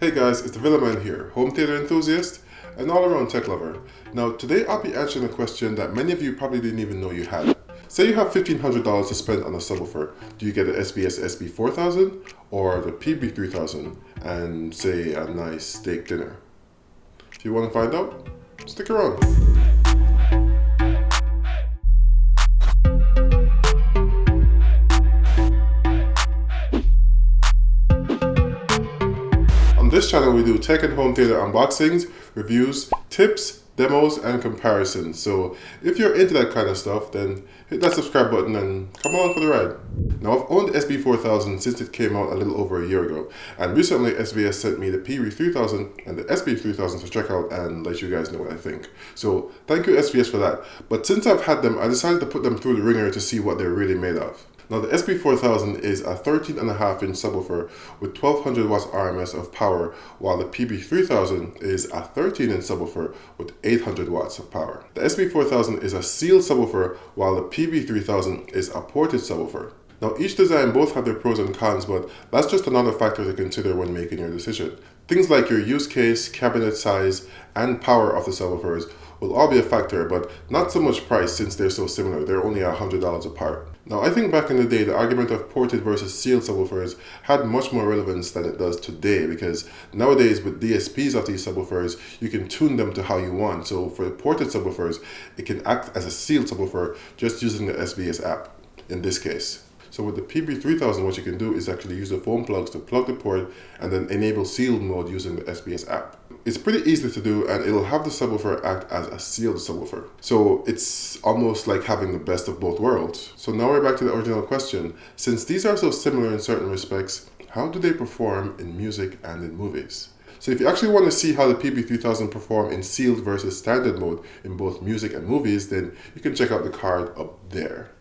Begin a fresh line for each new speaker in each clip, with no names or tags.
Hey guys, it's the Villaman here, home theater enthusiast and all around tech lover. Now today I'll be answering a question that many of you probably didn't even know you had. Say you have $1,500 to spend on a subwoofer. Do you get an SVS SB4000 or the PB3000 and say a nice steak dinner? If you want to find out, stick around. On this channel we do tech and home theater unboxings, reviews, tips, demos, and comparisons. So if you're into that kind of stuff, then hit that subscribe button and come along for the ride. Now I've owned the SB4000 since it came out a little over a year ago, and recently SVS sent me the PB3000 and the SB3000 to check out and let you guys know what I think. So thank you SVS for that. But since I've had them, I decided to put them through the ringer to see what they're really made of. Now the SB4000 is a 13.5-inch subwoofer with 1200 watts RMS of power, while the PB3000 is a 13-inch subwoofer with 800 watts of power. The SB4000 is a sealed subwoofer, while the PB3000 is a ported subwoofer. Now each design both have their pros and cons, but that's just another factor to consider when making your decision. Things like your use case, cabinet size, and power of the subwoofers will all be a factor, but not so much price since they're so similar. They're only $100 apart. Now I think back in the day the argument of ported versus sealed subwoofers had much more relevance than it does today, because nowadays with DSPs of these subwoofers you can tune them to how you want. So for the ported subwoofers it can act as a sealed subwoofer just using the SVS app in this case. So with the PB3000 what you can do is actually use the foam plugs to plug the port and then enable sealed mode using the SVS app. It's pretty easy to do and it'll have the subwoofer act as a sealed subwoofer. So it's almost like having the best of both worlds. So now we're back to the original question. Since these are so similar in certain respects, how do they perform in music and in movies? So if you actually want to see how the PB3000 perform in sealed versus standard mode in both music and movies, then you can check out the card up there.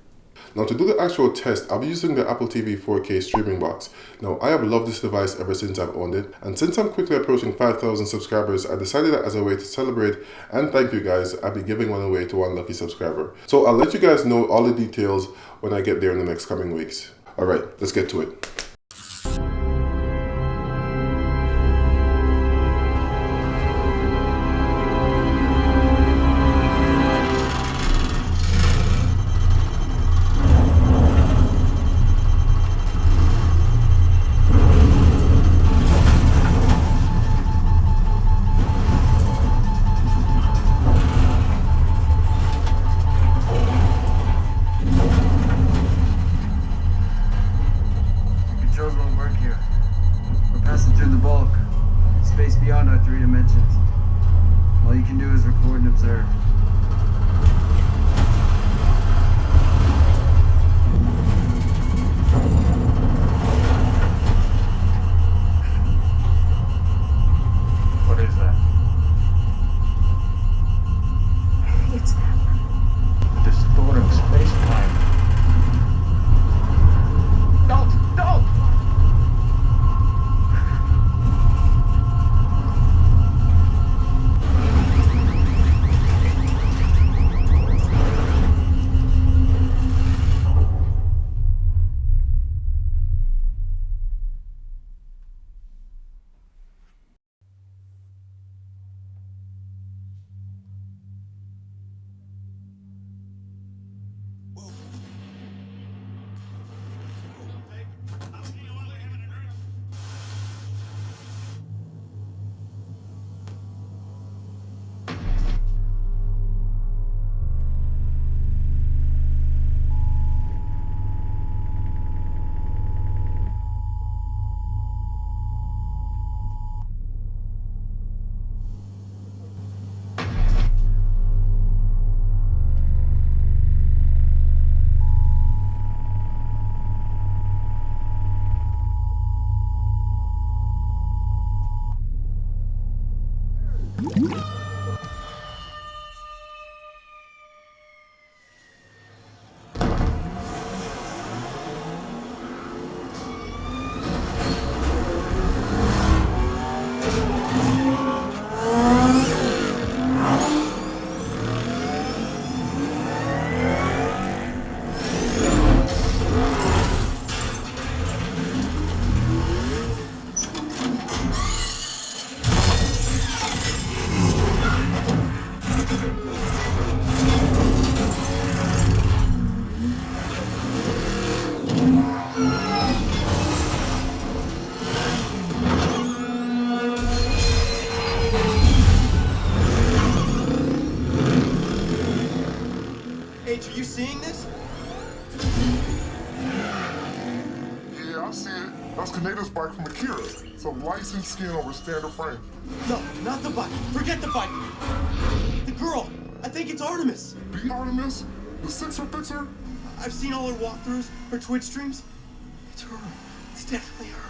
Now to do the actual test, I'll be using the Apple TV 4K streaming box. Now I have loved this device ever since I've owned it, and since I'm quickly approaching 5,000 subscribers, I decided that as a way to celebrate and thank you guys, I'll be giving one away to one lucky subscriber. So I'll let you guys know all the details when I get there in the next coming weeks. Alright, let's get to it.
Through the bulk, space beyond our 3 dimensions. All you can do is record and observe. What is that?
It's them.
The distorting space-time. Don't!
seeing this?
Yeah, I see it. That's Kaneda's bike from Akira. It's a licensed skin over standard frame.
No, not the bike. Forget the bike. The girl. I think it's Artemis.
The Artemis? The Sixer Fixer?
I've seen all her walkthroughs, her Twitch streams. It's her. It's definitely her.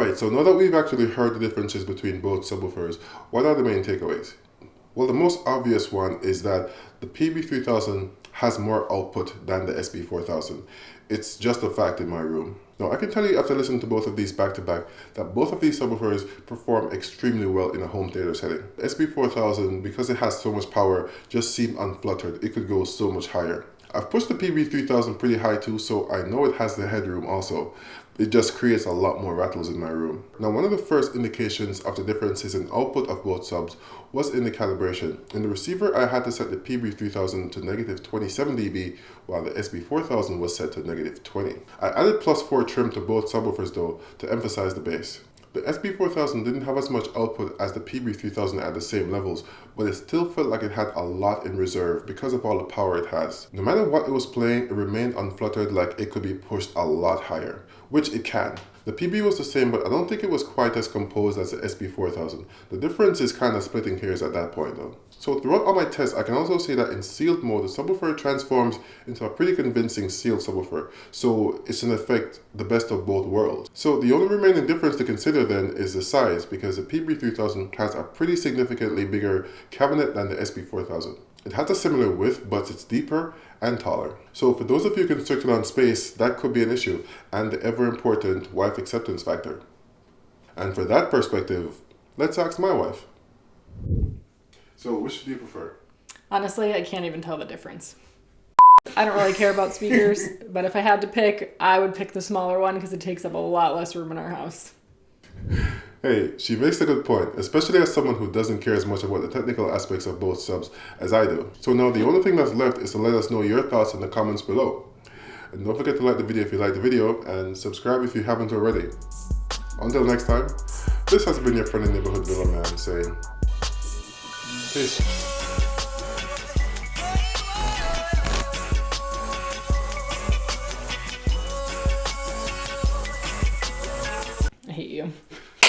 Alright, so now that we've actually heard the differences between both subwoofers, what are the main takeaways? Well, the most obvious one is that the PB3000 has more output than the SB4000. It's just a fact in my room. Now, I can tell you after listening to both of these back to back that both of these subwoofers perform extremely well in a home theater setting. The SB4000, because it has so much power, just seemed unfluttered. It could go so much higher. I've pushed the PB3000 pretty high too, so I know it has the headroom also. It just creates a lot more rattles in my room. Now, one of the first indications of the differences in output of both subs was in the calibration. In the receiver, I had to set the PB3000 to negative 27 dB, while the SB4000 was set to negative 20. I added +4 trim to both subwoofers though, to emphasize the bass. The SB4000 didn't have as much output as the PB3000 at the same levels, but it still felt like it had a lot in reserve because of all the power it has. No matter what it was playing, it remained unfluttered, like it could be pushed a lot higher, which it can. The PB was the same, but I don't think it was quite as composed as the SB4000. The difference is kind of splitting hairs at that point though. So throughout all my tests, I can also say that in sealed mode, the subwoofer transforms into a pretty convincing sealed subwoofer. So it's in effect the best of both worlds. So the only remaining difference to consider then is the size, because the PB3000 has a pretty significantly bigger cabinet than the SB4000. It has a similar width, but it's deeper and taller. So for those of you constricted on space, that could be an issue, and the ever important wife acceptance factor. And for that perspective, let's ask my wife. So which do you prefer?
Honestly, I can't even tell the difference. I don't really care about speakers, but if I had to pick, I would pick the smaller one because it takes up a lot less room in our house.
Hey, she makes a good point, especially as someone who doesn't care as much about the technical aspects of both subs as I do. So now the only thing that's left is to let us know your thoughts in the comments below. And don't forget to like the video if you like the video, and subscribe if you haven't already. Until next time, this has been your friendly neighborhood Villaman saying, peace.
I hate you.